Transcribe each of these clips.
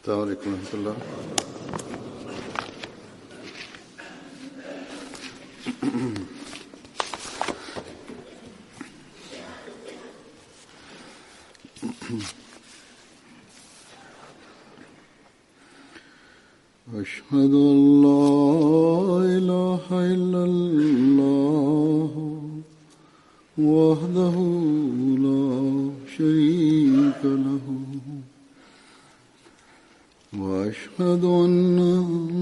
السلام عليكم ورحمة الله. أشهد أن لا إله إلا الله وحده لا شريك له وأشهد أن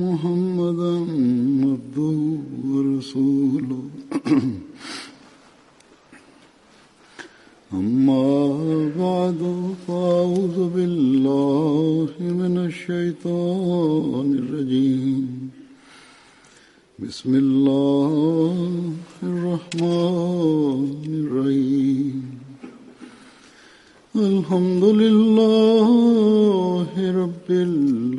محمدا عبده ورسوله أما بعد فأعوذ بالله من الشيطان الرجيم بسم الله الرحمن الرحيم الحمد لله رب العالمين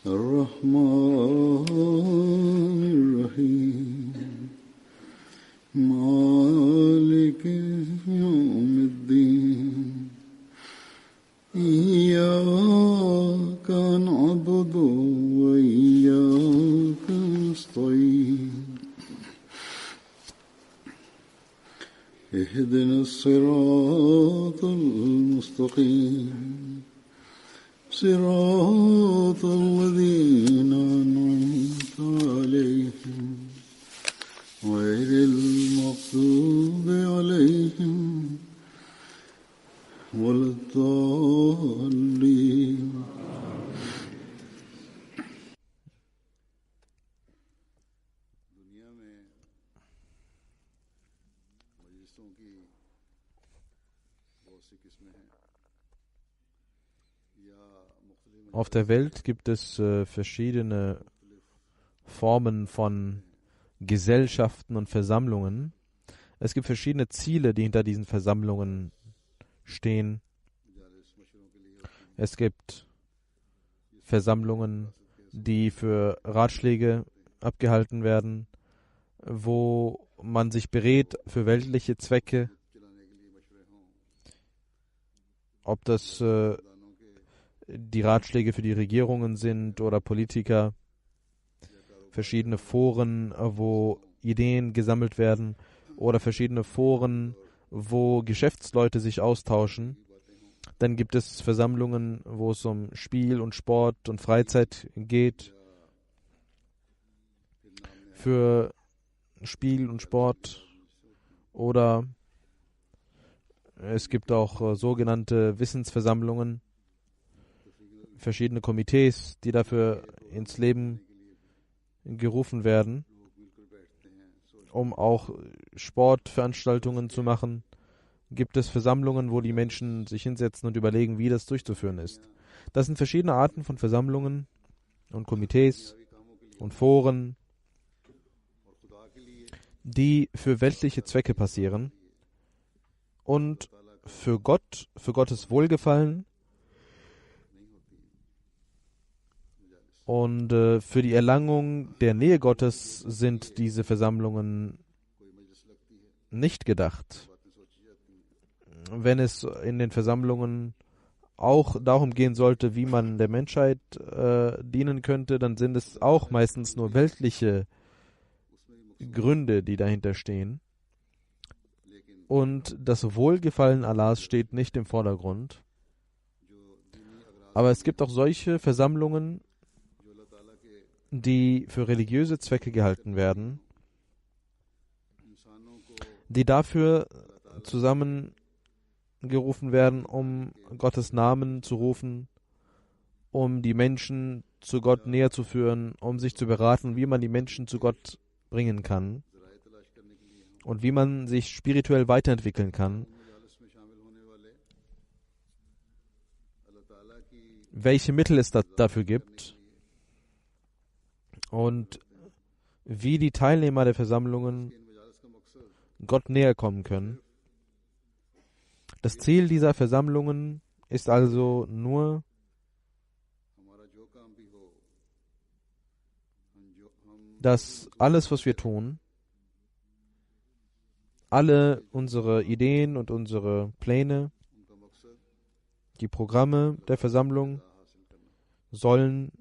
الرحمن الرحيم مالك يوم الدين إياك نعبد وإياك نستعين اهدنا الصراط المستقيم صراط الذين أنعمت عليهم غير المغضوب عليهم ولا الضالين. Auf der Welt gibt es verschiedene Formen von Gesellschaften und Versammlungen. Es gibt verschiedene Ziele, die hinter diesen Versammlungen stehen. Es gibt Versammlungen, die für Ratschläge abgehalten werden, wo man sich berät für weltliche Zwecke, ob das die Ratschläge für die Regierungen sind oder Politiker, verschiedene Foren, wo Ideen gesammelt werden oder verschiedene Foren, wo Geschäftsleute sich austauschen. Dann gibt es Versammlungen, wo es um Spiel und Sport und Freizeit geht. Für Spiel und Sport oder es gibt auch sogenannte Wissensversammlungen, verschiedene Komitees, die dafür ins Leben gerufen werden, um auch Sportveranstaltungen zu machen. Gibt es Versammlungen, wo die Menschen sich hinsetzen und überlegen, wie das durchzuführen ist. Das sind verschiedene Arten von Versammlungen und Komitees und Foren, die für weltliche Zwecke passieren und für Gottes Wohlgefallen und für die Erlangung der Nähe Gottes sind diese Versammlungen nicht gedacht. Wenn es in den Versammlungen auch darum gehen sollte, wie man der Menschheit dienen könnte, dann sind es auch meistens nur weltliche Gründe, die dahinter stehen. Und das Wohlgefallen Allahs steht nicht im Vordergrund. Aber es gibt auch solche Versammlungen, die für religiöse Zwecke gehalten werden, die dafür zusammengerufen werden, um Gottes Namen zu rufen, um die Menschen zu Gott näher zu führen, um sich zu beraten, wie man die Menschen zu Gott bringen kann und wie man sich spirituell weiterentwickeln kann, welche Mittel es dafür gibt und wie die Teilnehmer der Versammlungen Gott näher kommen können. Das Ziel dieser Versammlungen ist also nur, dass alles, was wir tun, alle unsere Ideen und unsere Pläne Die Programme der Versammlung sollen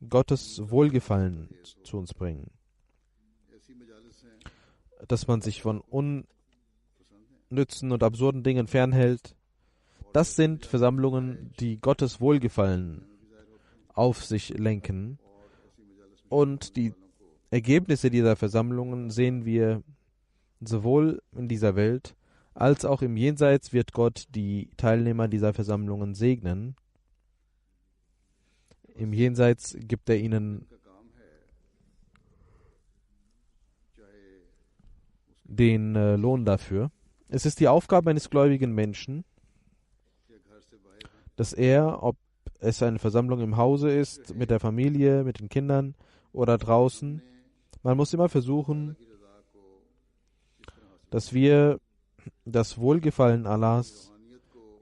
Gottes Wohlgefallen zu uns bringen. Dass man sich von unnützen und absurden Dingen fernhält, das sind Versammlungen, die Gottes Wohlgefallen auf sich lenken. Und die Ergebnisse dieser Versammlungen sehen wir sowohl in dieser Welt als auch im Jenseits wird Gott die Teilnehmer dieser Versammlungen segnen. Im Jenseits gibt er ihnen den Lohn dafür. Es ist die Aufgabe eines gläubigen Menschen, dass er, ob es eine Versammlung im Hause ist, mit der Familie, mit den Kindern oder draußen, man muss immer versuchen, dass wir das Wohlgefallen Allahs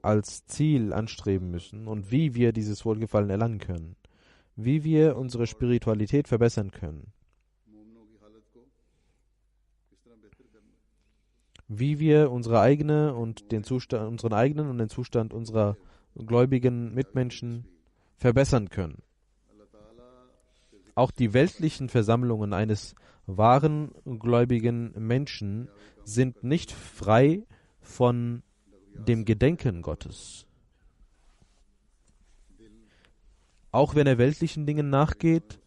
als Ziel anstreben müssen und wie wir dieses Wohlgefallen erlangen können, wie wir unsere Spiritualität verbessern können, wie wir unseren eigenen und den Zustand unserer gläubigen Mitmenschen verbessern können. Auch die weltlichen Versammlungen eines wahren gläubigen Menschen sind nicht frei von dem Gedenken Gottes. Auch wenn er weltlichen Dingen nachgeht,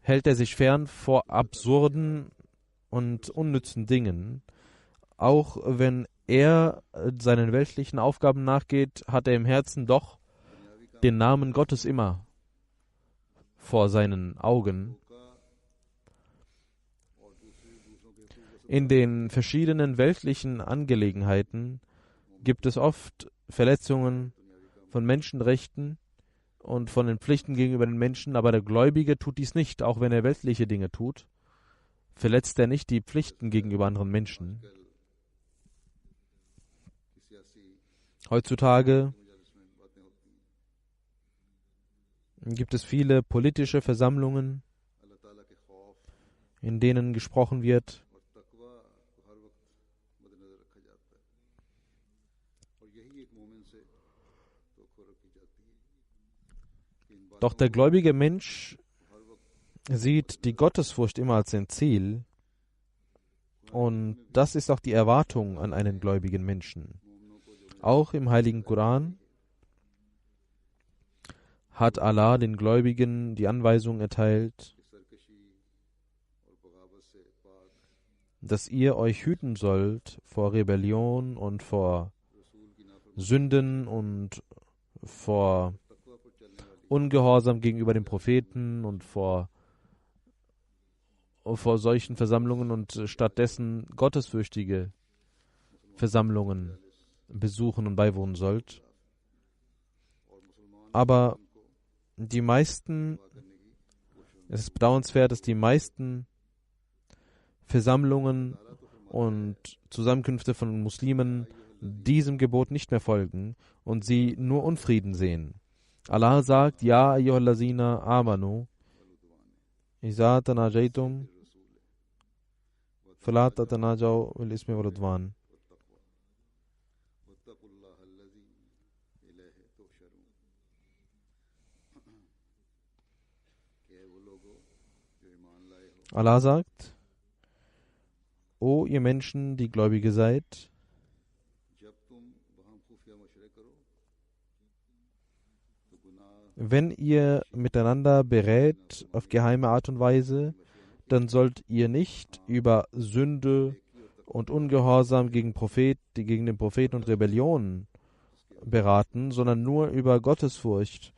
hält er sich fern vor absurden und unnützen Dingen. Auch wenn er seinen weltlichen Aufgaben nachgeht, hat er im Herzen doch den Namen Gottes immer vor seinen Augen. In den verschiedenen weltlichen Angelegenheiten gibt es oft Verletzungen von Menschenrechten und von den Pflichten gegenüber den Menschen, aber der Gläubige tut dies nicht, auch wenn er weltliche Dinge tut, verletzt er nicht die Pflichten gegenüber anderen Menschen. Heutzutage gibt es viele politische Versammlungen, in denen gesprochen wird. Doch der gläubige Mensch sieht die Gottesfurcht immer als sein Ziel und das ist auch die Erwartung an einen gläubigen Menschen. Auch im Heiligen Koran hat Allah den Gläubigen die Anweisung erteilt, dass ihr euch hüten sollt vor Rebellion und vor Sünden und vor Ungehorsam gegenüber den Propheten und vor solchen Versammlungen und stattdessen gottesfürchtige Versammlungen besuchen und beiwohnen sollt. Aber es ist bedauernswert, dass die meisten Versammlungen und Zusammenkünfte von Muslimen diesem Gebot nicht mehr folgen und sie nur Unfrieden sehen. Allah sagt, Ja, ayyuhallazina amanu, iza tanajaytum, fala tatanajaw bil ismi wal udwan. Allah sagt, O ihr Menschen, die Gläubige seid, wenn ihr miteinander berät auf geheime Art und Weise, dann sollt ihr nicht über Sünde und Ungehorsam gegen den Propheten und Rebellion beraten, sondern nur über Gottesfurcht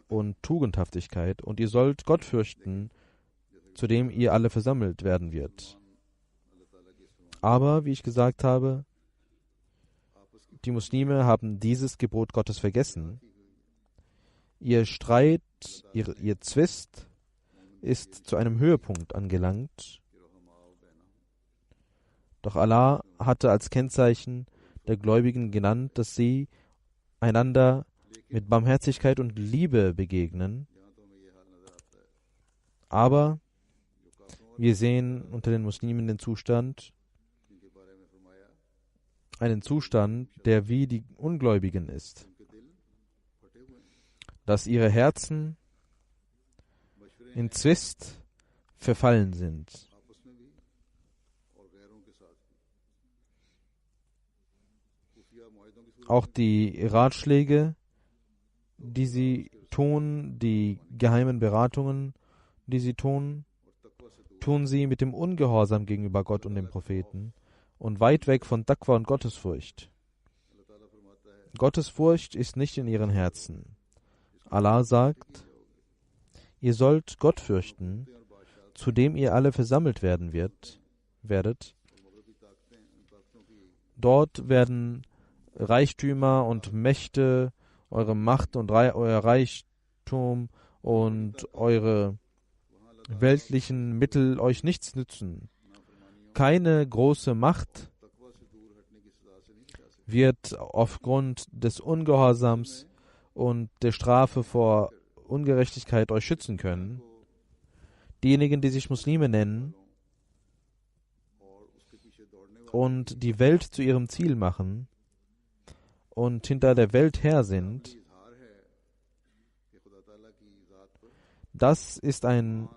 und Tugendhaftigkeit. Und ihr sollt Gott fürchten, zu dem ihr alle versammelt werden wird. Aber, wie ich gesagt habe, die Muslime haben dieses Gebot Gottes vergessen. Ihr Streit, ihr Zwist ist zu einem Höhepunkt angelangt. Doch Allah hatte als Kennzeichen der Gläubigen genannt, dass sie einander mit Barmherzigkeit und Liebe begegnen. Aber wir sehen unter den Muslimen einen Zustand, der wie die Ungläubigen ist. dass ihre Herzen in Zwist verfallen sind. Auch die Ratschläge, die sie tun, die geheimen Beratungen, die sie tun, tun sie mit dem Ungehorsam gegenüber Gott und dem Propheten und weit weg von Taqwa und Gottesfurcht. Gottesfurcht ist nicht in ihren Herzen. Allah sagt, ihr sollt Gott fürchten, zu dem ihr alle versammelt werdet. Dort werden Reichtümer und Mächte, eure Macht und euer Reichtum und eure weltlichen Mittel euch nichts nützen. Keine große Macht wird aufgrund des Ungehorsams und der Strafe vor Ungerechtigkeit euch schützen können. Diejenigen, die sich Muslime nennen und die Welt zu ihrem Ziel machen und hinter der Welt her sind, das ist ein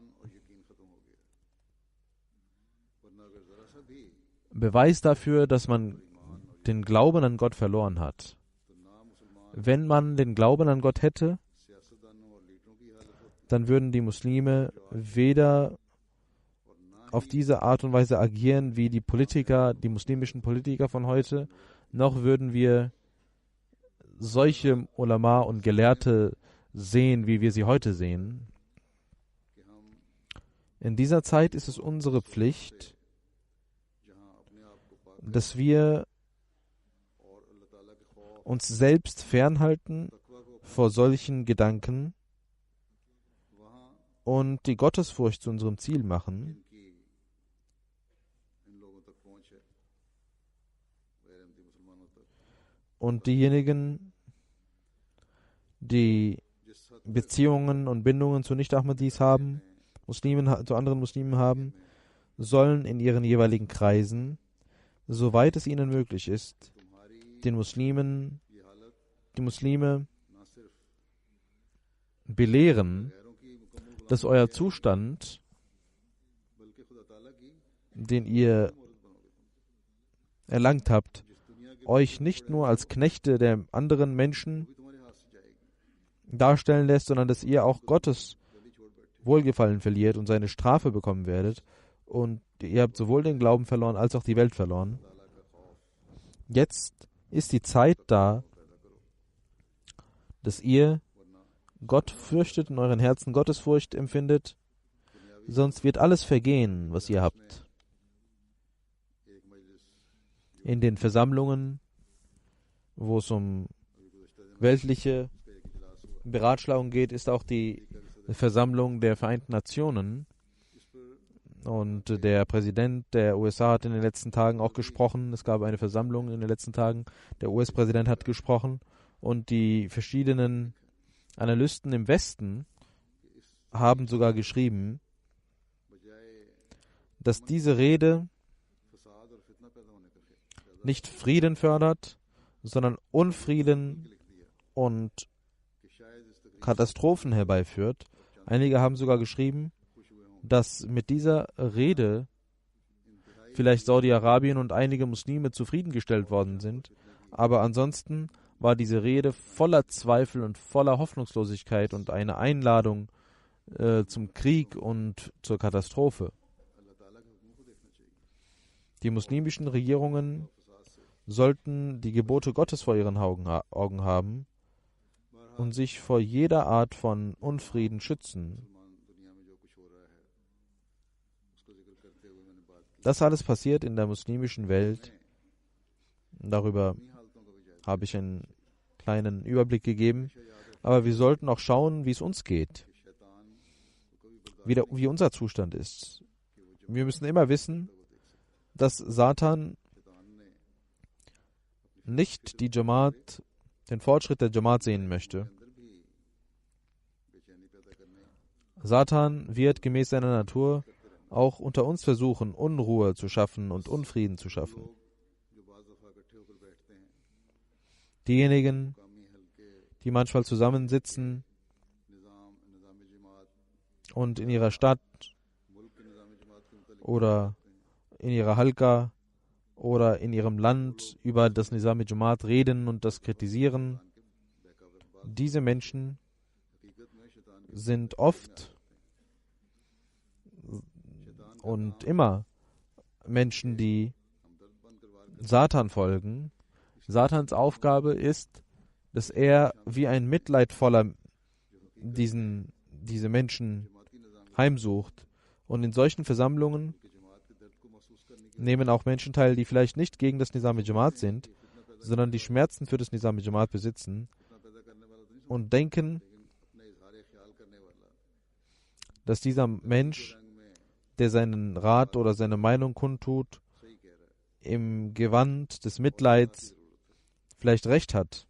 Beweis dafür, dass man den Glauben an Gott verloren hat. Wenn man den Glauben an Gott hätte, dann würden die Muslime weder auf diese Art und Weise agieren wie die Politiker, die muslimischen Politiker von heute, noch würden wir solche Ulama und Gelehrte sehen, wie wir sie heute sehen. In dieser Zeit ist es unsere Pflicht, dass wir uns selbst fernhalten vor solchen Gedanken und die Gottesfurcht zu unserem Ziel machen. Und diejenigen, die Beziehungen und Bindungen zu Nicht-Ahmadis haben, zu anderen Muslimen haben, sollen in ihren jeweiligen Kreisen, soweit es ihnen möglich ist, die Muslime belehren, dass euer Zustand, den ihr erlangt habt, euch nicht nur als Knechte der anderen Menschen darstellen lässt, sondern dass ihr auch Gottes Wohlgefallen verliert und seine Strafe bekommen werdet. Und ihr habt sowohl den Glauben verloren als auch die Welt verloren. Jetzt ist die Zeit da, dass ihr Gott fürchtet, in euren Herzen Gottesfurcht empfindet, sonst wird alles vergehen, was ihr habt. In den Versammlungen, wo es um weltliche Beratschlagung geht, ist auch die Versammlung der Vereinten Nationen. Und der Präsident der USA hat in den letzten Tagen auch gesprochen. Es gab eine Versammlung in den letzten Tagen. Der US-Präsident hat gesprochen. Und die verschiedenen Analysten im Westen haben sogar geschrieben, dass diese Rede nicht Frieden fördert, sondern Unfrieden und Katastrophen herbeiführt. Einige haben sogar geschrieben, dass mit dieser Rede vielleicht Saudi-Arabien und einige Muslime zufriedengestellt worden sind, aber ansonsten war diese Rede voller Zweifel und voller Hoffnungslosigkeit und eine Einladung zum Krieg und zur Katastrophe. Die muslimischen Regierungen sollten die Gebote Gottes vor ihren Augen haben und sich vor jeder Art von Unfrieden schützen. Das alles passiert in der muslimischen Welt. Darüber habe ich einen kleinen Überblick gegeben. Aber wir sollten auch schauen, wie es uns geht. Wie unser Zustand ist. Wir müssen immer wissen, dass Satan nicht die Jamaat, den Fortschritt der Jamaat sehen möchte. Satan wird gemäß seiner Natur auch unter uns versuchen, Unruhe zu schaffen und Unfrieden zu schaffen. Diejenigen, die manchmal zusammensitzen und in ihrer Stadt oder in ihrer Halqa oder in ihrem Land über das Nizam Jamaat reden und das kritisieren. Diese Menschen sind oft und immer Menschen, die Satan folgen. Satans Aufgabe ist, dass er wie ein mitleidvoller diese Menschen heimsucht. Und in solchen Versammlungen nehmen auch Menschen teil, die vielleicht nicht gegen das Nizam Jamaat sind, sondern die Schmerzen für das Nizam Jamaat besitzen und denken, dass dieser Mensch, der seinen Rat oder seine Meinung kundtut, im Gewand des Mitleids vielleicht recht hat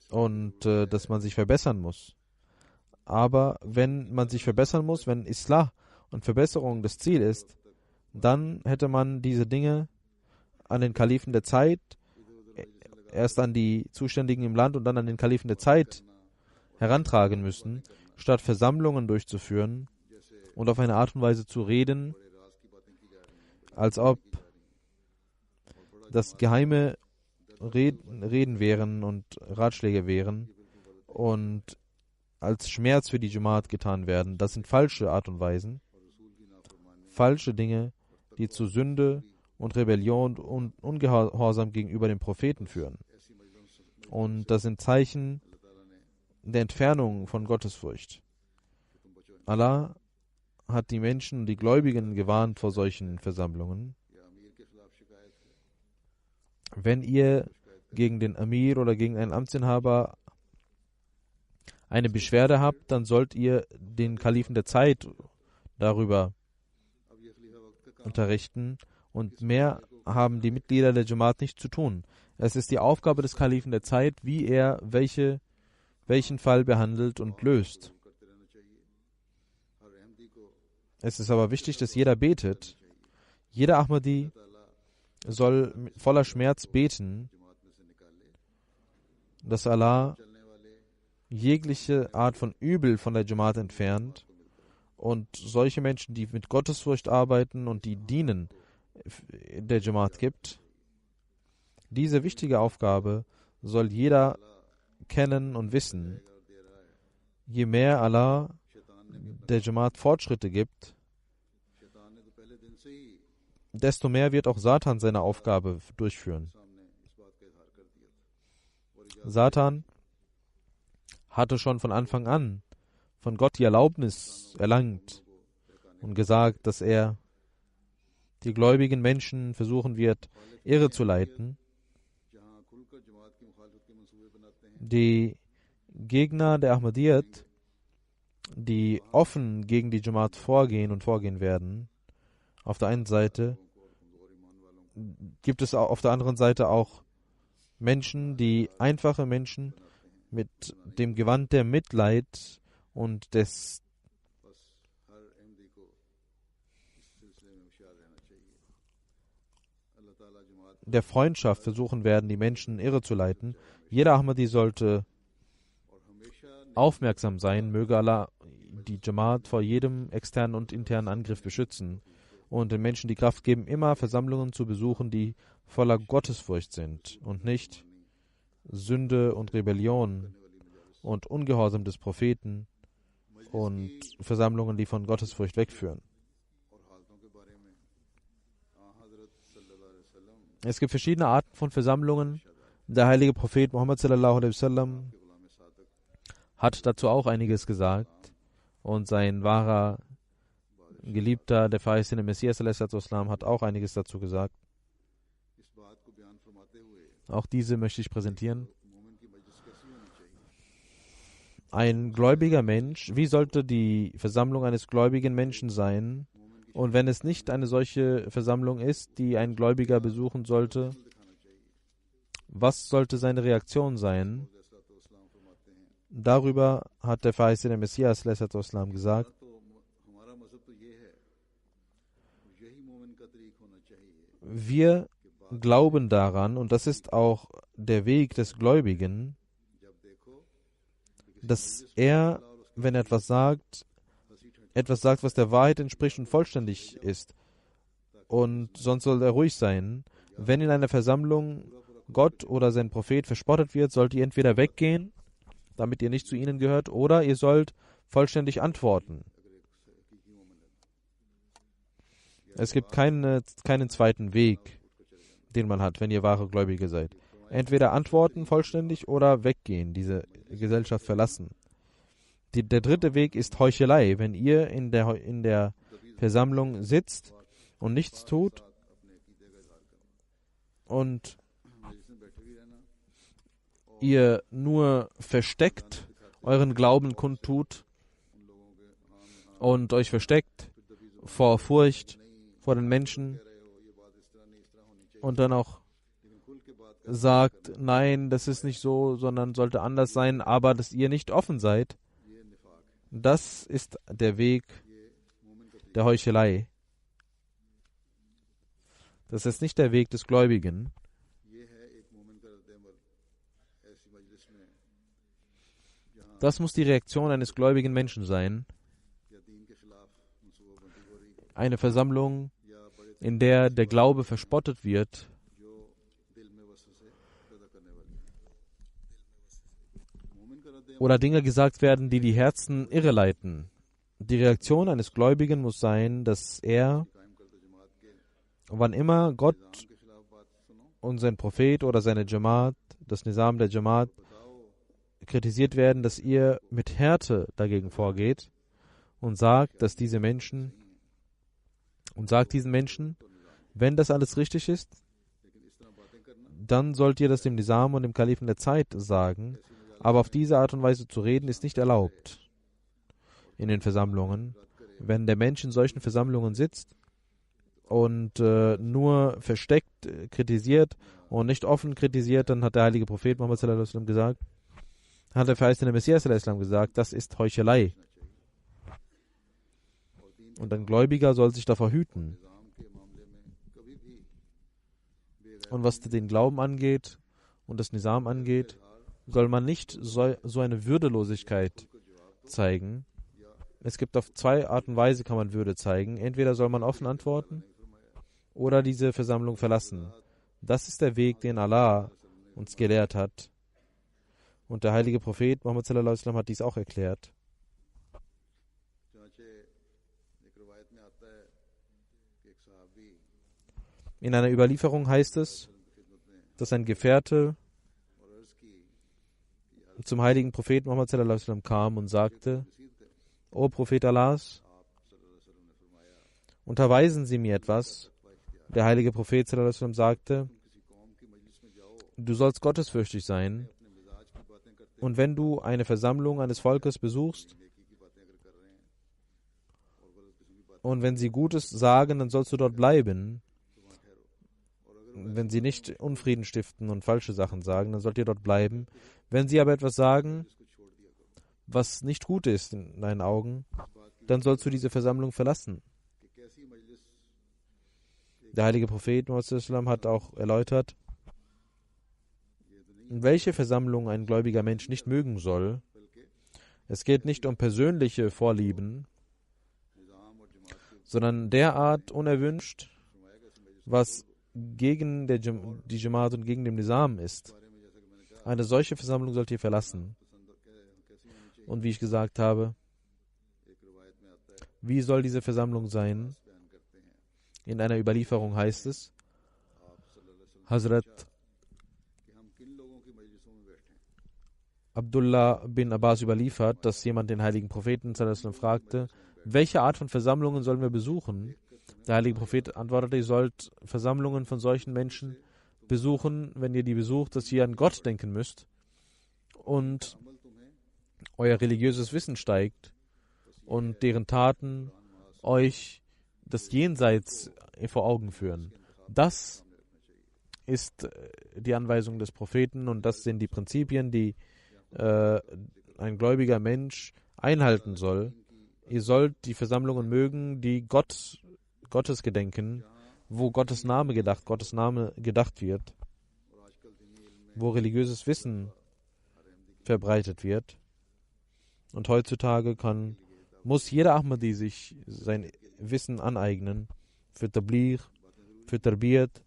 und dass man sich verbessern muss. Aber wenn man sich verbessern muss, wenn Islah und Verbesserung das Ziel ist, dann hätte man diese Dinge an den Kalifen der Zeit, erst an die Zuständigen im Land und dann an den Kalifen der Zeit herantragen müssen, statt Versammlungen durchzuführen und auf eine Art und Weise zu reden, als ob das geheime Reden wären und Ratschläge wären und als Schmerz für die Jamaat getan werden. Das sind falsche Art und Weisen, falsche Dinge, die zu Sünde und Rebellion und Ungehorsam gegenüber dem Propheten führen. Und das sind Zeichen der Entfernung von Gottesfurcht. Allah hat die Menschen, die Gläubigen gewarnt vor solchen Versammlungen. Wenn ihr gegen den Amir oder gegen einen Amtsinhaber eine Beschwerde habt, dann sollt ihr den Kalifen der Zeit darüber unterrichten und mehr haben die Mitglieder der Jamaat nicht zu tun. Es ist die Aufgabe des Kalifen der Zeit, wie er welchen Fall behandelt und löst. Es ist aber wichtig, dass jeder betet. Jeder Ahmadi soll voller Schmerz beten, dass Allah jegliche Art von Übel von der Jamaat entfernt und solche Menschen, die mit Gottesfurcht arbeiten und die dienen, der Jamaat gibt. Diese wichtige Aufgabe soll jeder kennen und wissen. Je mehr Allah der Jamaat Fortschritte gibt, desto mehr wird auch Satan seine Aufgabe durchführen. Satan hatte schon von Anfang an von Gott die Erlaubnis erlangt und gesagt, dass er die gläubigen Menschen versuchen wird, irre zu leiten. Die Gegner der Ahmadiyyat, die offen gegen die Jamaat vorgehen werden, auf der einen Seite gibt es auf der anderen Seite auch Menschen, die einfache Menschen mit dem Gewand der Mitleid und der Freundschaft versuchen werden, die Menschen irre zu leiten. Jeder Ahmadi sollte aufmerksam sein, möge Allah die Jamaat vor jedem externen und internen Angriff beschützen und den Menschen die Kraft geben, immer Versammlungen zu besuchen, die voller Gottesfurcht sind und nicht Sünde und Rebellion und Ungehorsam des Propheten und Versammlungen, die von Gottesfurcht wegführen. Es gibt verschiedene Arten von Versammlungen. Der heilige Prophet Muhammad sallallahu alaihi wasallam hat dazu auch einiges gesagt und sein wahrer Geliebter, der verheißene Messias sallallahu alaihi wasallam, hat auch einiges dazu gesagt. Auch diese möchte ich präsentieren. Ein gläubiger Mensch, wie sollte die Versammlung eines gläubigen Menschen sein? Und wenn es nicht eine solche Versammlung ist, die ein Gläubiger besuchen sollte, was sollte seine Reaktion sein? Darüber hat der verheißene Messias sallallahu alaihi wasallam gesagt: Wir glauben daran, und das ist auch der Weg des Gläubigen, dass er wenn er etwas sagt, was der Wahrheit entspricht und vollständig ist. Und sonst soll er ruhig sein. Wenn in einer Versammlung Gott oder sein Prophet verspottet wird, sollt ihr entweder weggehen, damit ihr nicht zu ihnen gehört, oder ihr sollt vollständig antworten. Es gibt keinen zweiten Weg, den man hat, wenn ihr wahre Gläubige seid. Entweder antworten vollständig oder weggehen, diese Gesellschaft verlassen. Der dritte Weg ist Heuchelei. Wenn ihr in der Versammlung sitzt und nichts tut und ihr nur versteckt euren Glauben kundtut und euch versteckt vor Furcht vor den Menschen und dann auch sagt, nein, das ist nicht so, sondern sollte anders sein, aber dass ihr nicht offen seid, das ist der Weg der Heuchelei. Das ist nicht der Weg des Gläubigen. Das muss die Reaktion eines gläubigen Menschen sein. Eine Versammlung, in der der Glaube verspottet wird, oder Dinge gesagt werden, die die Herzen irreleiten. Die Reaktion eines Gläubigen muss sein, dass er, wann immer Gott und sein Prophet oder seine Jamaat, das Nizam der Jamaat, kritisiert werden, dass ihr mit Härte dagegen vorgeht und sagt, dass diesen Menschen, wenn das alles richtig ist, dann sollt ihr das dem Nizam und dem Kalifen der Zeit sagen, aber auf diese Art und Weise zu reden, ist nicht erlaubt in den Versammlungen. Wenn der Mensch in solchen Versammlungen sitzt und nur versteckt kritisiert und nicht offen kritisiert, dann hat der heilige Prophet Muhammad sallallahu alaihi wasallam gesagt, hat der verheißene Messias sallallahu alaihi wasallam gesagt, das ist Heuchelei. Und ein Gläubiger soll sich davor hüten. Und was den Glauben angeht und das Nizam angeht, soll man nicht so eine Würdelosigkeit zeigen. Es gibt auf zwei Arten und Weise kann man Würde zeigen. Entweder soll man offen antworten oder diese Versammlung verlassen. Das ist der Weg, den Allah uns gelehrt hat. Und der heilige Prophet Muhammad sallallahu alaihi wasallam hat dies auch erklärt. In einer Überlieferung heißt es, dass ein Gefährte zum heiligen Propheten Muhammad sallallahu alaihi wasallam kam und sagte, O Prophet Allahs, unterweisen Sie mir etwas. Der heilige Prophet sallallahu alaihi wasallam sagte, du sollst gottesfürchtig sein, und wenn du eine Versammlung eines Volkes besuchst und wenn sie Gutes sagen, dann sollst du dort bleiben. Wenn sie nicht Unfrieden stiften und falsche Sachen sagen, dann sollt ihr dort bleiben. Wenn sie aber etwas sagen, was nicht gut ist in deinen Augen, dann sollst du diese Versammlung verlassen. Der heilige Prophet Muhammad hat auch erläutert, welche Versammlung ein gläubiger Mensch nicht mögen soll. Es geht nicht um persönliche Vorlieben, sondern derart unerwünscht, was gegen die Jamaat und gegen den Nizam ist. Eine solche Versammlung sollt ihr verlassen. Und wie ich gesagt habe, wie soll diese Versammlung sein? In einer Überlieferung heißt es, Hazrat Abdullah bin Abbas überliefert, dass jemand den heiligen Propheten fragte, welche Art von Versammlungen sollen wir besuchen? Der heilige Prophet antwortete, ihr sollt Versammlungen von solchen Menschen besuchen, wenn ihr die besucht, dass ihr an Gott denken müsst und euer religiöses Wissen steigt und deren Taten euch das Jenseits vor Augen führen. Das ist die Anweisung des Propheten und das sind die Prinzipien, die ein gläubiger Mensch einhalten soll. Ihr sollt die Versammlungen mögen, die Gottes gedenken, wo Gottes Name gedacht wird, wo religiöses Wissen verbreitet wird. Und heutzutage muss jeder Ahmadi sich sein Wissen aneignen. Für Tabligh, für Tarbiyat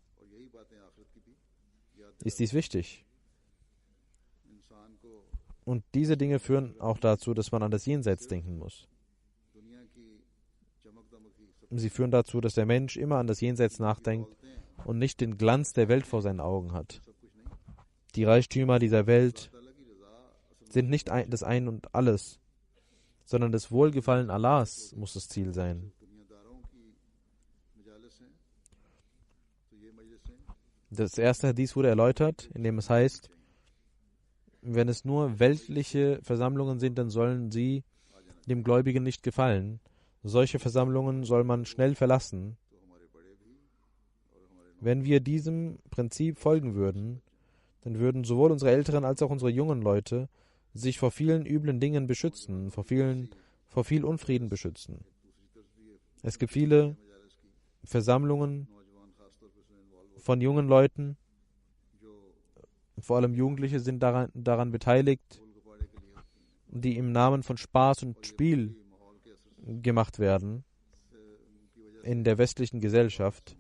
ist dies wichtig. Und diese Dinge führen auch dazu, dass man an das Jenseits denken muss. Sie führen dazu, dass der Mensch immer an das Jenseits nachdenkt und nicht den Glanz der Welt vor seinen Augen hat. Die Reichtümer dieser Welt sind nicht das Ein und Alles, sondern das Wohlgefallen Allahs muss das Ziel sein. Das erste Hadith wurde erläutert, in dem es heißt, wenn es nur weltliche Versammlungen sind, dann sollen sie dem Gläubigen nicht gefallen. Solche Versammlungen soll man schnell verlassen. Wenn wir diesem Prinzip folgen würden, dann würden sowohl unsere älteren als auch unsere jungen Leute sich vor vielen üblen Dingen beschützen, vor viel Unfrieden beschützen. Es gibt viele Versammlungen von jungen Leuten, vor allem Jugendliche sind daran beteiligt, die im Namen von Spaß und Spiel gemacht werden in der westlichen Gesellschaft.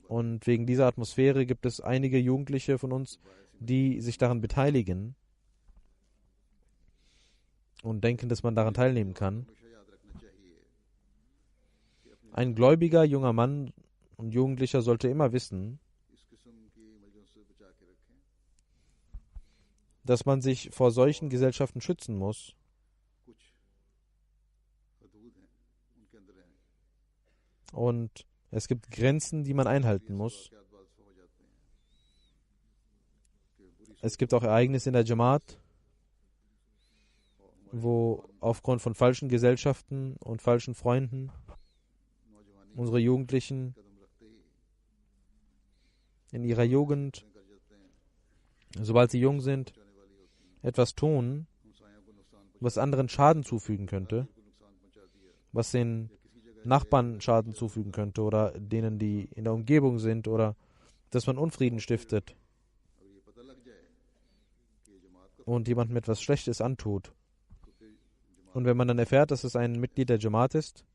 Und wegen dieser Atmosphäre gibt es einige Jugendliche von uns, die sich daran beteiligen und denken, dass man daran teilnehmen kann. Ein gläubiger junger Mann und Jugendlicher sollte immer wissen, dass man sich vor solchen Gesellschaften schützen muss. Und es gibt Grenzen, die man einhalten muss. Es gibt auch Ereignisse in der Jamaat, wo aufgrund von falschen Gesellschaften und falschen Freunden unsere Jugendlichen in ihrer Jugend, sobald sie jung sind, etwas tun, was anderen Schaden zufügen könnte, was den Nachbarn Schaden zufügen könnte oder denen, die in der Umgebung sind, oder dass man Unfrieden stiftet und jemandem etwas Schlechtes antut. Und wenn man dann erfährt, dass es ein Mitglied der Jamaat ist,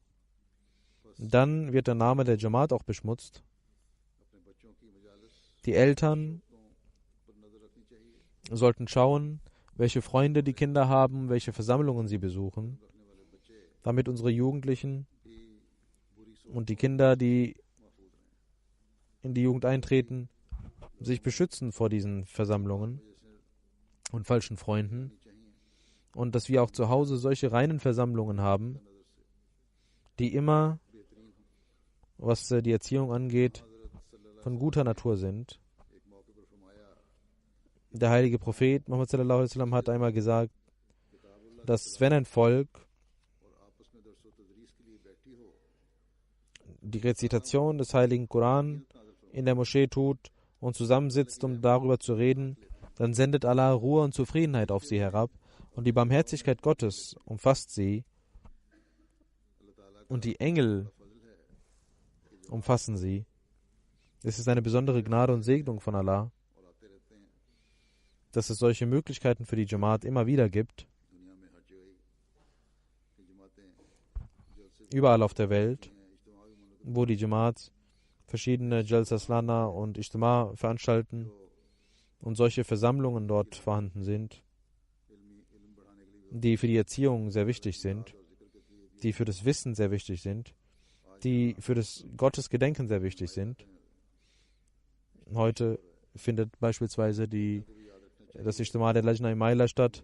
dann wird der Name der Jamaat auch beschmutzt. Die Eltern sollten schauen, welche Freunde die Kinder haben, welche Versammlungen sie besuchen, damit unsere Jugendlichen und die Kinder, die in die Jugend eintreten, sich beschützen vor diesen Versammlungen und falschen Freunden, und dass wir auch zu Hause solche reinen Versammlungen haben, die immer, was die Erziehung angeht, von guter Natur sind. Der heilige Prophet Muhammad sallallahu alaihi wasallam hat einmal gesagt, dass wenn ein Volk die Rezitation des heiligen Koran in der Moschee tut und zusammensitzt, um darüber zu reden, dann sendet Allah Ruhe und Zufriedenheit auf sie herab und die Barmherzigkeit Gottes umfasst sie und die Engel umfassen sie. Es ist eine besondere Gnade und Segnung von Allah, dass es solche Möglichkeiten für die Jamaat immer wieder gibt, überall auf der Welt, wo die Jamaat verschiedene Jalsas Lana und Ijtima veranstalten und solche Versammlungen dort vorhanden sind, die für die Erziehung sehr wichtig sind, die für das Wissen sehr wichtig sind, die für das Gottesgedenken sehr wichtig sind. Heute findet beispielsweise das Ijtima der Lajna in Maila statt.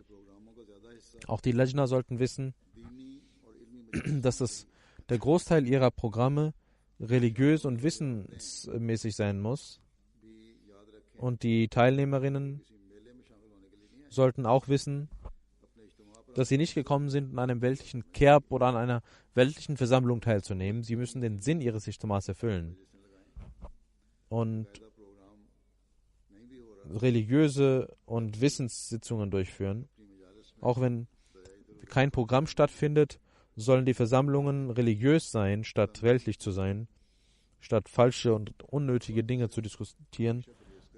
Auch die Lajna sollten wissen, dass der Großteil ihrer Programme religiös und wissensmäßig sein muss. Und die Teilnehmerinnen sollten auch wissen, dass sie nicht gekommen sind, an einem weltlichen Kerb oder an einer weltlichen Versammlung teilzunehmen. Sie müssen den Sinn ihres Ijtimas erfüllen. Und religiöse und Wissenssitzungen durchführen. Auch wenn kein Programm stattfindet, sollen die Versammlungen religiös sein, statt weltlich zu sein. Statt falsche und unnötige Dinge zu diskutieren,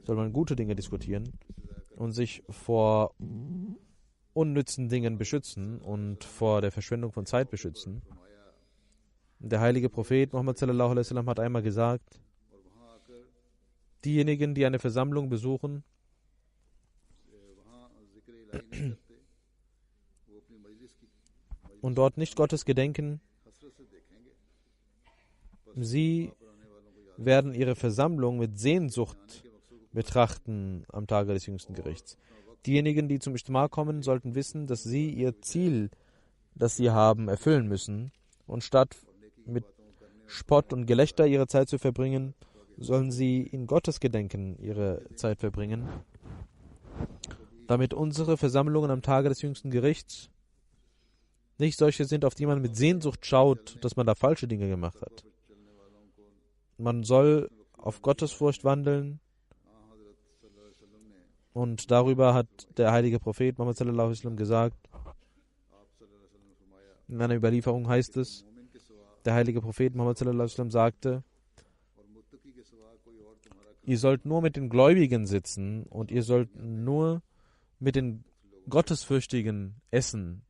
soll man gute Dinge diskutieren und sich vor unnützen Dingen beschützen und vor der Verschwendung von Zeit beschützen. Der heilige Prophet Muhammad sallallahu alaihi wasallam hat einmal gesagt, diejenigen, die eine Versammlung besuchen und dort nicht Gottes gedenken, sie werden ihre Versammlung mit Sehnsucht betrachten am Tage des jüngsten Gerichts. Diejenigen, die zum Ijtima kommen, sollten wissen, dass sie ihr Ziel, das sie haben, erfüllen müssen. Und statt mit Spott und Gelächter ihre Zeit zu verbringen, sollen sie in Gottes Gedenken ihre Zeit verbringen, damit unsere Versammlungen am Tage des jüngsten Gerichts nicht solche sind, auf die man mit Sehnsucht schaut, dass man da falsche Dinge gemacht hat. Man soll auf Gottesfurcht wandeln, und darüber hat der heilige Prophet Muhammad sallallahu alaihi wasallam gesagt, in einer Überlieferung heißt es, der heilige Prophet Muhammad sallallahu alaihi wasallam sagte, ihr sollt nur mit den Gläubigen sitzen und ihr sollt nur mit den Gottesfürchtigen essen.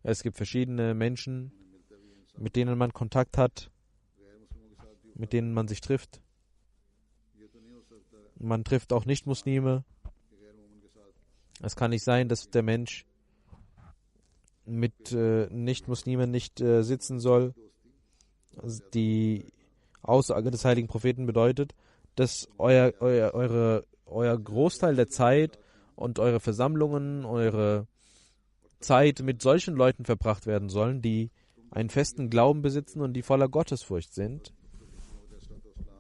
Es gibt verschiedene Menschen, mit denen man Kontakt hat, mit denen man sich trifft. Man trifft auch Nicht-Muslime. Es kann nicht sein, dass der Mensch mit Nicht-Muslimen nicht sitzen soll. Die Aussage des heiligen Propheten bedeutet, dass euer Großteil der Zeit und eure Versammlungen, eure Zeit mit solchen Leuten verbracht werden sollen, die einen festen Glauben besitzen und die voller Gottesfurcht sind,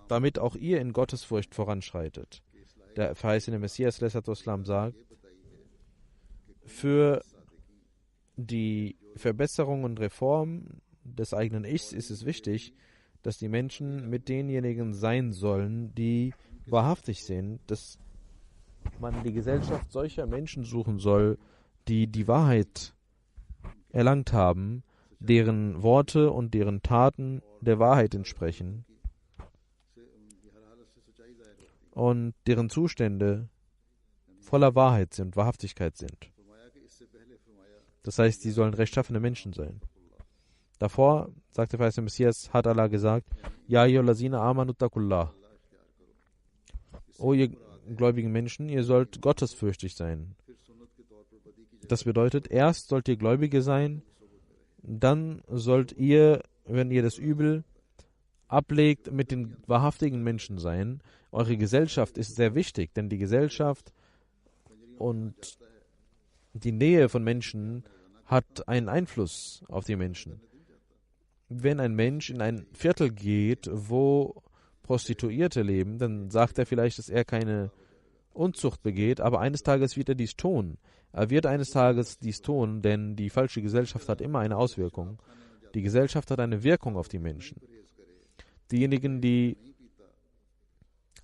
damit auch ihr in Gottesfurcht voranschreitet. Der verheißene Messias ﷺ sagt, für die Verbesserung und Reform des eigenen Ichs ist es wichtig, dass die Menschen mit denjenigen sein sollen, die wahrhaftig sind, dass man die Gesellschaft solcher Menschen suchen soll, die die Wahrheit erlangt haben, deren Worte und deren Taten der Wahrheit entsprechen und deren Zustände voller Wahrheit sind, Wahrhaftigkeit sind. Das heißt, sie sollen rechtschaffene Menschen sein. Davor, sagte der Messias, hat Allah gesagt, Ja ayyuhallazina amanu taqullaha. O ihr gläubigen Menschen, ihr sollt gottesfürchtig sein. Das bedeutet, erst sollt ihr Gläubige sein, dann sollt ihr, wenn ihr das Übel ablegt, mit den wahrhaftigen Menschen sein. Eure Gesellschaft ist sehr wichtig, denn die Gesellschaft und die Nähe von Menschen hat einen Einfluss auf die Menschen. Wenn ein Mensch in ein Viertel geht, wo Prostituierte leben, dann sagt er vielleicht, dass er keine Unzucht begeht, aber eines Tages wird er dies tun. Er wird eines Tages dies tun, denn die falsche Gesellschaft hat immer eine Auswirkung. Die Gesellschaft hat eine Wirkung auf die Menschen. Diejenigen, die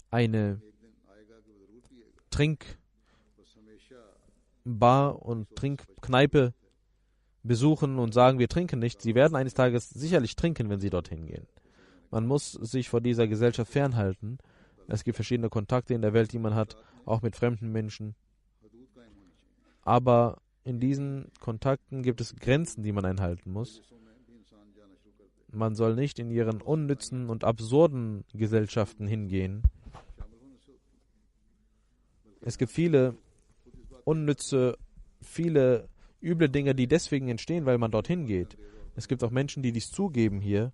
eine Trinkbar und Trinkkneipe besuchen und sagen, wir trinken nicht, sie werden eines Tages sicherlich trinken, wenn sie dorthin gehen. Man muss sich vor dieser Gesellschaft fernhalten. Es gibt verschiedene Kontakte in der Welt, die man hat, auch mit fremden Menschen. Aber in diesen Kontakten gibt es Grenzen, die man einhalten muss. Man soll nicht in ihren unnützen und absurden Gesellschaften hingehen. Es gibt viele unnütze, viele üble Dinge, die deswegen entstehen, weil man dorthin geht. Es gibt auch Menschen, die dies zugeben hier.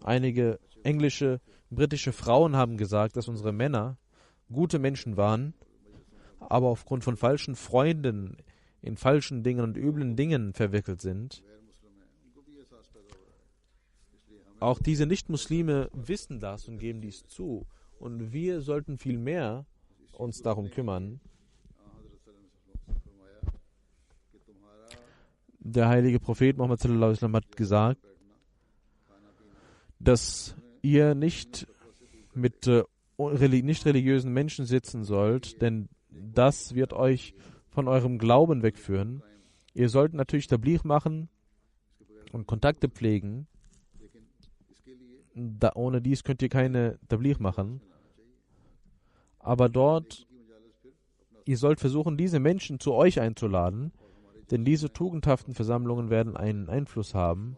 Einige englische, britische Frauen haben gesagt, dass unsere Männer gute Menschen waren, aber aufgrund von falschen Freunden in falschen Dingen und üblen Dingen verwickelt sind. Auch diese Nicht-Muslime wissen das und geben dies zu. Und wir sollten viel mehr uns darum kümmern. Der heilige Prophet Muhammad sallallahu alaihi wasallam hat gesagt, dass ihr nicht mit nicht religiösen Menschen sitzen sollt, denn das wird euch von eurem Glauben wegführen. Ihr sollt natürlich Tabligh machen und Kontakte pflegen. Ohne dies könnt ihr keine Tabligh machen. Aber dort, ihr sollt versuchen, diese Menschen zu euch einzuladen Denn diese tugendhaften Versammlungen werden einen Einfluss haben.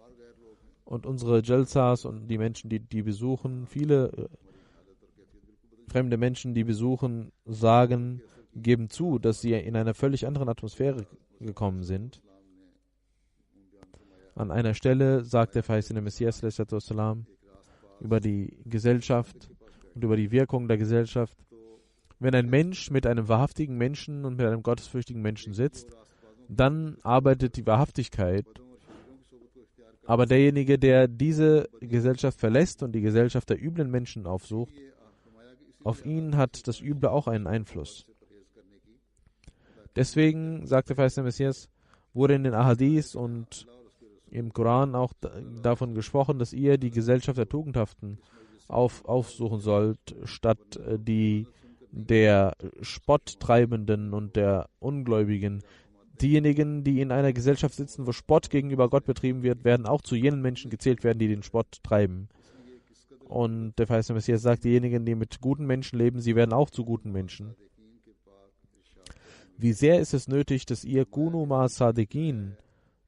Und unsere Jalsas und die Menschen, die besuchen, viele fremde Menschen, die besuchen, geben zu, dass sie in einer völlig anderen Atmosphäre gekommen sind. An einer Stelle sagt der verheißene Messias über die Gesellschaft und über die Wirkung der Gesellschaft. Wenn ein Mensch mit einem wahrhaftigen Menschen und mit einem gottesfürchtigen Menschen sitzt, dann arbeitet die Wahrhaftigkeit. Aber derjenige, der diese Gesellschaft verlässt und die Gesellschaft der üblen Menschen aufsucht, auf ihn hat das Üble auch einen Einfluss. Deswegen, sagt der verheißene Messias, wurde in den Ahadith und im Koran auch davon gesprochen, dass ihr die Gesellschaft der Tugendhaften aufsuchen sollt, statt die der Spotttreibenden und der Ungläubigen. Diejenigen, die in einer Gesellschaft sitzen, wo Spott gegenüber Gott betrieben wird, werden auch zu jenen Menschen gezählt werden, die den Spott treiben. Und der verheißene Messias sagt, diejenigen, die mit guten Menschen leben, sie werden auch zu guten Menschen. Wie sehr ist es nötig, dass ihr Kunu ma Sadiqin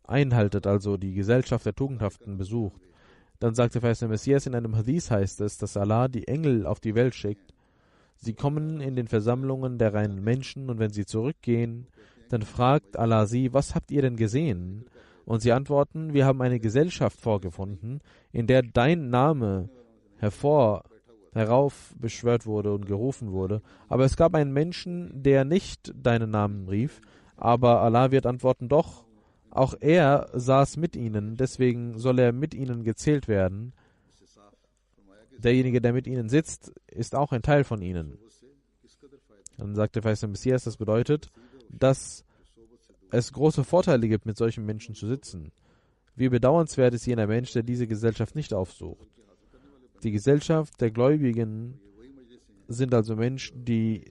einhaltet, also die Gesellschaft der Tugendhaften besucht. Dann sagt der verheißene Messias, in einem Hadith heißt es, dass Allah die Engel auf die Welt schickt. Sie kommen in den Versammlungen der reinen Menschen und wenn sie zurückgehen, dann fragt Allah sie, was habt ihr denn gesehen? Und sie antworten, wir haben eine Gesellschaft vorgefunden, in der dein Name heraufbeschwört wurde und gerufen wurde. Aber es gab einen Menschen, der nicht deinen Namen rief, aber Allah wird antworten, doch, auch er saß mit ihnen, deswegen soll er mit ihnen gezählt werden. Derjenige, der mit ihnen sitzt, ist auch ein Teil von ihnen. Dann sagt der verheißene Messias, das bedeutet, dass es große Vorteile gibt, mit solchen Menschen zu sitzen. Wie bedauernswert ist jener Mensch, der diese Gesellschaft nicht aufsucht. Die Gesellschaft der Gläubigen sind also Menschen, die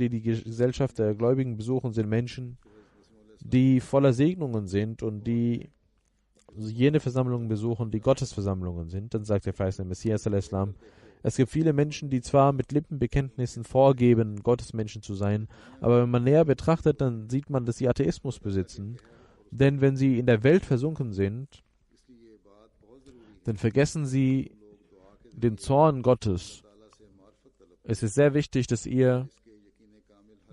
die Gesellschaft der Gläubigen besuchen, sind Menschen, die voller Segnungen sind und die jene Versammlungen besuchen, die Gottesversammlungen sind. Dann sagt der verheißene Messias al-Islam, es gibt viele Menschen, die zwar mit Lippenbekenntnissen vorgeben, Gottesmenschen zu sein, aber wenn man näher betrachtet, dann sieht man, dass sie Atheismus besitzen. Denn wenn sie in der Welt versunken sind, dann vergessen sie den Zorn Gottes. Es ist sehr wichtig, dass ihr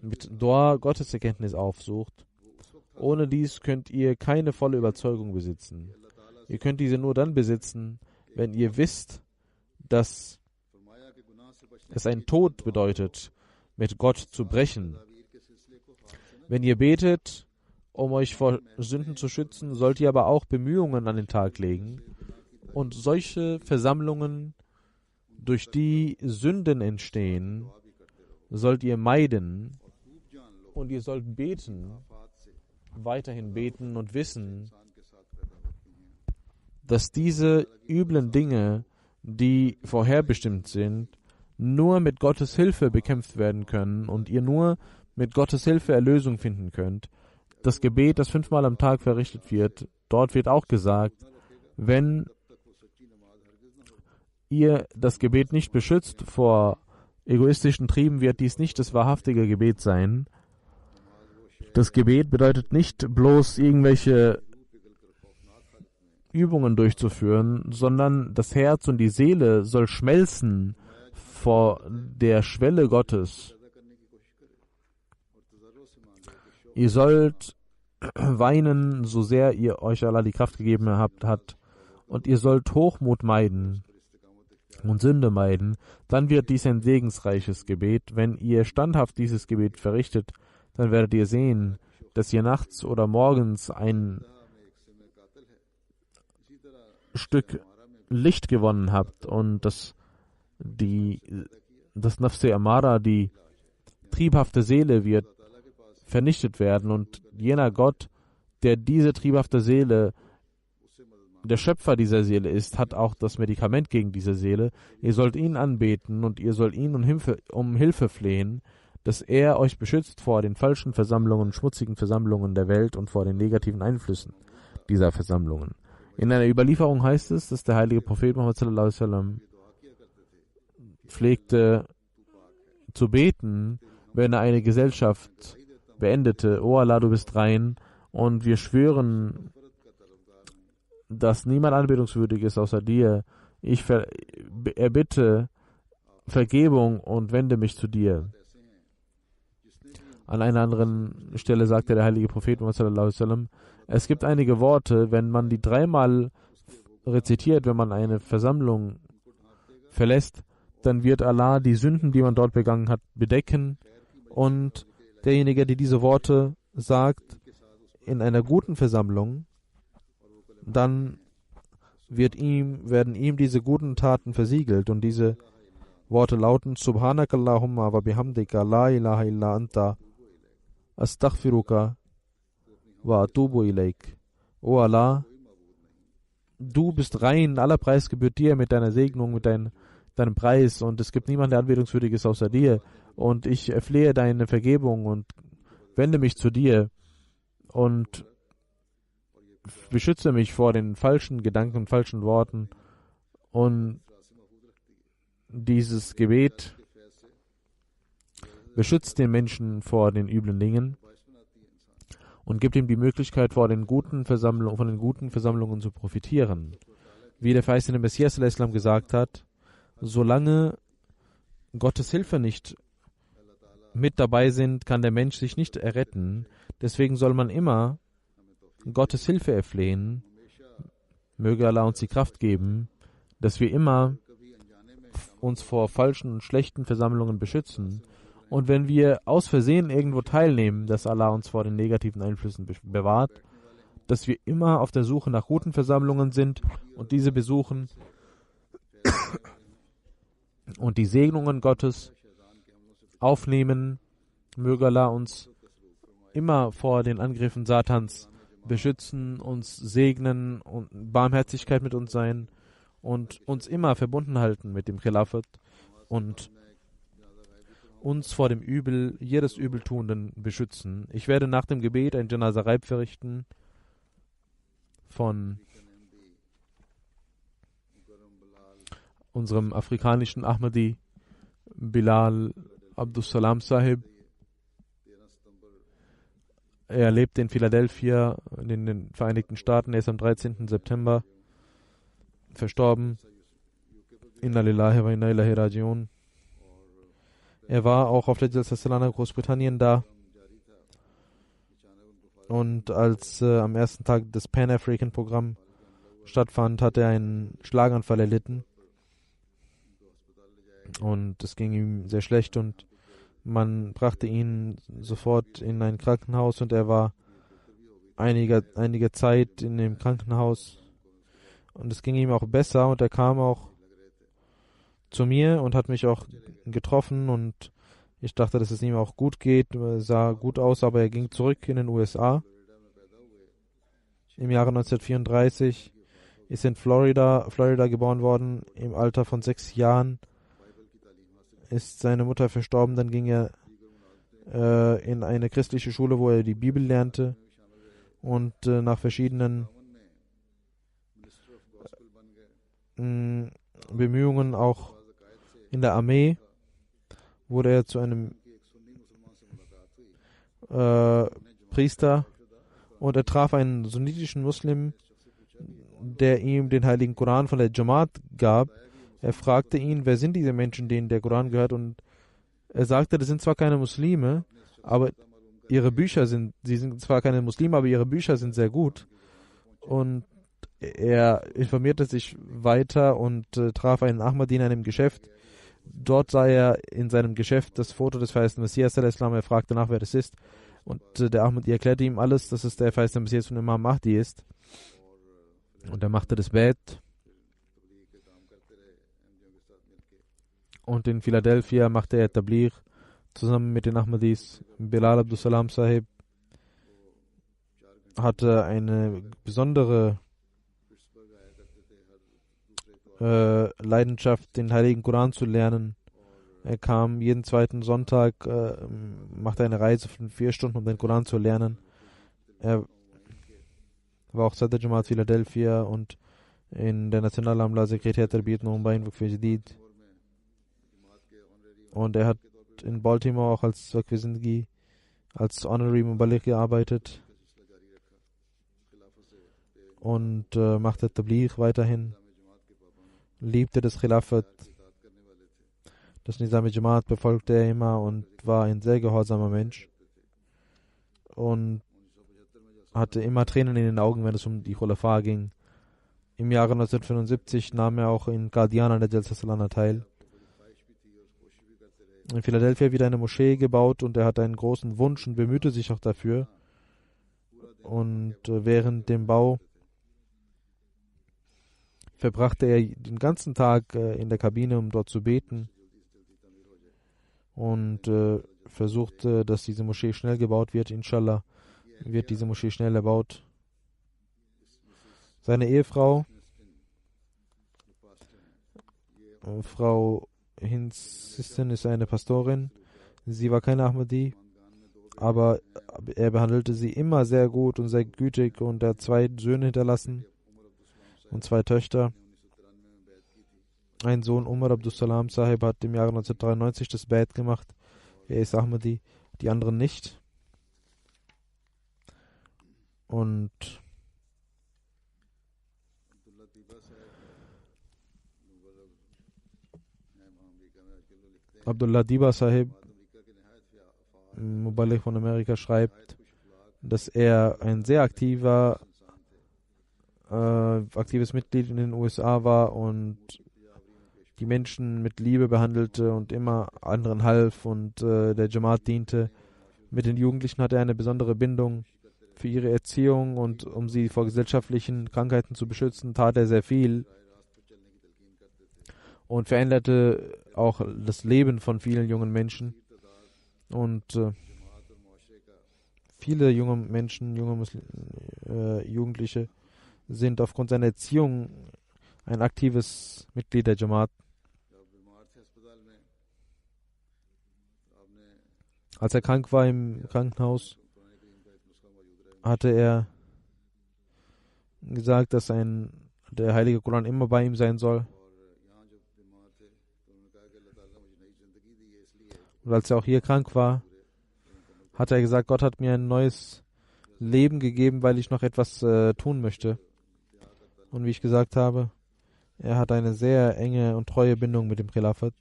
mit Dua Gotteserkenntnis aufsucht. Ohne dies könnt ihr keine volle Überzeugung besitzen. Ihr könnt diese nur dann besitzen, wenn ihr wisst, dass es einen Tod bedeutet, mit Gott zu brechen. Wenn ihr betet, um euch vor Sünden zu schützen, sollt ihr aber auch Bemühungen an den Tag legen. Und solche Versammlungen, durch die Sünden entstehen, sollt ihr meiden. Und ihr sollt beten, weiterhin beten und wissen, dass diese üblen Dinge, die vorherbestimmt sind, nur mit Gottes Hilfe bekämpft werden können und ihr nur mit Gottes Hilfe Erlösung finden könnt. Das Gebet, das 5-mal am Tag verrichtet wird, dort wird auch gesagt, wenn ihr das Gebet nicht beschützt vor egoistischen Trieben, wird dies nicht das wahrhaftige Gebet sein. Das Gebet bedeutet nicht bloß irgendwelche Übungen durchzuführen, sondern das Herz und die Seele soll schmelzen vor der Schwelle Gottes. Ihr sollt weinen, so sehr ihr euch Allah die Kraft gegeben hat, und ihr sollt Hochmut meiden und Sünde meiden. Dann wird dies ein segensreiches Gebet. Wenn ihr standhaft dieses Gebet verrichtet, dann werdet ihr sehen, dass ihr nachts oder morgens ein Stück Licht gewonnen habt und das Nafse Amara, die triebhafte Seele, wird vernichtet werden und jener Gott, der diese triebhafte Seele, der Schöpfer dieser Seele ist, hat auch das Medikament gegen diese Seele. Ihr sollt ihn anbeten und ihr sollt ihn um Hilfe flehen, dass er euch beschützt vor den falschen Versammlungen, schmutzigen Versammlungen der Welt und vor den negativen Einflüssen dieser Versammlungen. In einer Überlieferung heißt es, dass der heilige Prophet Muhammad sallallahu alaihi wasallam pflegte zu beten, wenn er eine Gesellschaft beendete: O Allah, du bist rein Und wir schwören, dass niemand anbetungswürdig ist außer dir. Ich erbitte Vergebung und wende mich zu dir. An einer anderen Stelle sagte der heilige Prophet Muhammad sallallahu alaihi wasallam, es gibt einige Worte, wenn man die dreimal rezitiert, wenn man eine Versammlung verlässt, dann wird Allah die Sünden, die man dort begangen hat, bedecken. Und derjenige, der diese Worte sagt in einer guten Versammlung, dann werden ihm diese guten Taten versiegelt. Und diese Worte lauten: Subhanakallahumma wa bihamdika la ilaha illa anta astaghfiruka wa atubu ilaik. O Allah, du bist rein, aller Preis gebührt dir mit deiner Segnung, mit deinem Preis, und es gibt niemanden, der anbetungswürdig ist außer dir. Und ich erflehe deine Vergebung und wende mich zu dir und beschütze mich vor den falschen Gedanken und falschen Worten. Und dieses Gebet beschützt den Menschen vor den üblen Dingen und gibt ihm die Möglichkeit, von den guten Versammlungen zu profitieren. Wie der verheißene Messias al-Islam gesagt hat, solange Gottes Hilfe nicht mit dabei sind, kann der Mensch sich nicht erretten. Deswegen soll man immer Gottes Hilfe erflehen. Möge Allah uns die Kraft geben, dass wir immer uns vor falschen und schlechten Versammlungen beschützen. Und wenn wir aus Versehen irgendwo teilnehmen, dass Allah uns vor den negativen Einflüssen bewahrt, dass wir immer auf der Suche nach guten Versammlungen sind und diese besuchen und die Segnungen Gottes aufnehmen. Möge Allah uns immer vor den Angriffen Satans beschützen, uns segnen und Barmherzigkeit mit uns sein und uns immer verbunden halten mit dem Khilafat und uns vor dem Übel, jedes Übeltuenden beschützen. Ich werde nach dem Gebet ein Janaza Raib verrichten von unserem afrikanischen Ahmadi Bilal Abdus Salam Sahib. Er lebt in Philadelphia in den Vereinigten Staaten. Er ist am 13. September verstorben. Inna lillahi wa inna ilaihi rajiun. Er war auch auf der Jalsa Salana Großbritannien da. Und als am ersten Tag das Pan-African-Programm stattfand, hat er einen Schlaganfall erlitten. Und es ging ihm sehr schlecht und man brachte ihn sofort in ein Krankenhaus und er war einige Zeit in dem Krankenhaus. Und es ging ihm auch besser und er kam auch zu mir und hat mich auch getroffen und ich dachte, dass es ihm auch gut geht. Er sah gut aus, aber er ging zurück in den USA. Im Jahre 1934 ist in Florida geboren worden. Im Alter von 6 Jahren ist seine Mutter verstorben. Dann ging er in eine christliche Schule, wo er die Bibel lernte und nach verschiedenen Bemühungen auch in der Armee wurde er zu einem Priester und er traf einen sunnitischen Muslim, der ihm den heiligen Koran von der Jamaat gab. Er fragte ihn, wer sind diese Menschen, denen der Koran gehört, und er sagte, das sind zwar keine Muslime, aber ihre Bücher sind sehr gut. Und er informierte sich weiter und traf einen Ahmadi in einem Geschäft. Dort sah er in seinem Geschäft das Foto des verheißten Messias al-Islam. Er fragte nach, wer das ist. Und der Ahmadi erklärte ihm alles, dass es der verheißene Messias von Imam Mahdi ist. Und er machte das Bett. Und in Philadelphia machte er Tabligh zusammen mit den Ahmadis. Bilal Abdus Salam Sahib hatte eine besondere Leidenschaft, den heiligen Koran zu lernen. Er kam jeden zweiten Sonntag, machte eine Reise von 4 Stunden, um den Koran zu lernen. Er war auch Sadr Jamaat Philadelphia und in der National Amla Sekretär Tarbiyat Mumbai Waqf Jadid. Und er hat in Baltimore auch als Waqf Zindagi, als Honorary Muballigh gearbeitet. und machte Tabligh weiterhin, liebte das Khilafat, das Nizam Jamaat befolgte er immer und war ein sehr gehorsamer Mensch und hatte immer Tränen in den Augen, wenn es um die Khulafa ging. Im Jahre 1975 nahm er auch in Qadian an der Jalsa Salana teil. In Philadelphia wieder eine Moschee gebaut und er hatte einen großen Wunsch und bemühte sich auch dafür. Und während dem Bau verbrachte er den ganzen Tag in der Kabine, um dort zu beten und versuchte, dass diese Moschee schnell gebaut wird. Inshallah wird diese Moschee schnell erbaut. Seine Ehefrau, Frau Hinsisten, ist eine Pastorin. Sie war keine Ahmadi, aber er behandelte sie immer sehr gut und sehr gütig und er hat 2 Söhne hinterlassen und 2 Töchter. Ein Sohn, Umar Abdus Salam Sahib, hat im Jahre 1993 das Bait gemacht. Er ist Ahmadi, die anderen nicht. Und Abdullah Diba Sahib, Muballigh von Amerika, schreibt, dass er ein sehr aktives Mitglied in den USA war und die Menschen mit Liebe behandelte und immer anderen half und der Jamaat diente. Mit den Jugendlichen hatte er eine besondere Bindung. Für ihre Erziehung und um sie vor gesellschaftlichen Krankheiten zu beschützen, tat er sehr viel und veränderte auch das Leben von vielen jungen Menschen. Und viele junge Menschen, Jugendliche sind aufgrund seiner Erziehung ein aktives Mitglied der Jamaat. Als er krank war im Krankenhaus, hatte er gesagt, dass der heilige Koran immer bei ihm sein soll. Und als er auch hier krank war, hat er gesagt, Gott hat mir ein neues Leben gegeben, weil ich noch etwas tun möchte. Und wie ich gesagt habe, er hat eine sehr enge und treue Bindung mit dem Khilafat.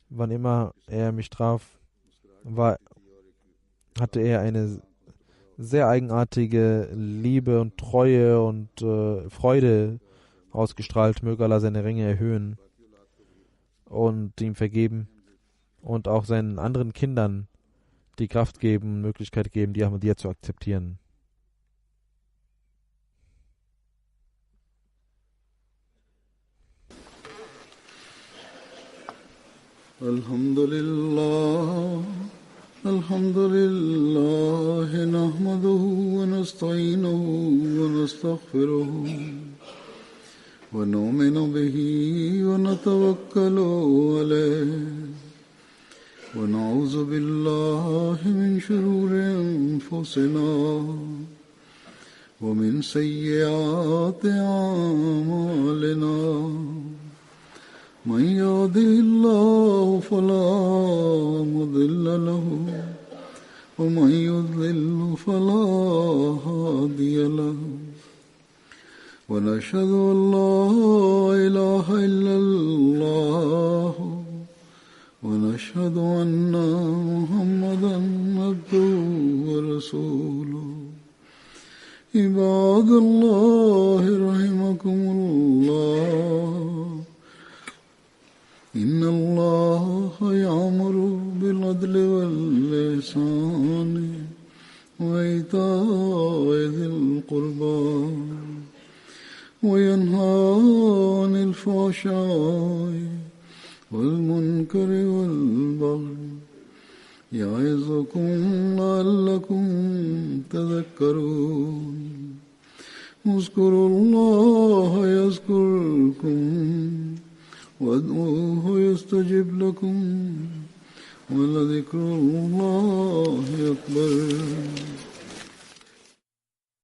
Wann immer er mich traf, hatte er eine sehr eigenartige Liebe und Treue und Freude ausgestrahlt. Möge Allah seine Ränge erhöhen und ihm vergeben und auch seinen anderen Kindern die Kraft geben, Möglichkeit geben, die Ahmadiyya zu akzeptieren. Alhamdulillah. الحمد لله نحمده ونستعينه ونستغفره ونؤمن به ونتوكل عليه ونعوذ بالله من شرور أنفسنا ومن سيئات أعمالنا من يهده الله فلا مضل له ومن يضلل فلا هادي له ونشهد أن لا إله إلا الله ونشهد أن محمدا عبده ورسوله عباد الله رحمكم الله إن الله يأمر بالعدل والإحسان وإيتاء ذي القربى وينهى عن الفحشاء والمنكر والبغي يعظكم لعلكم تذكرون اذكروا الله يذكركم وادعوه يستجب لكم ولذكر الله أكبر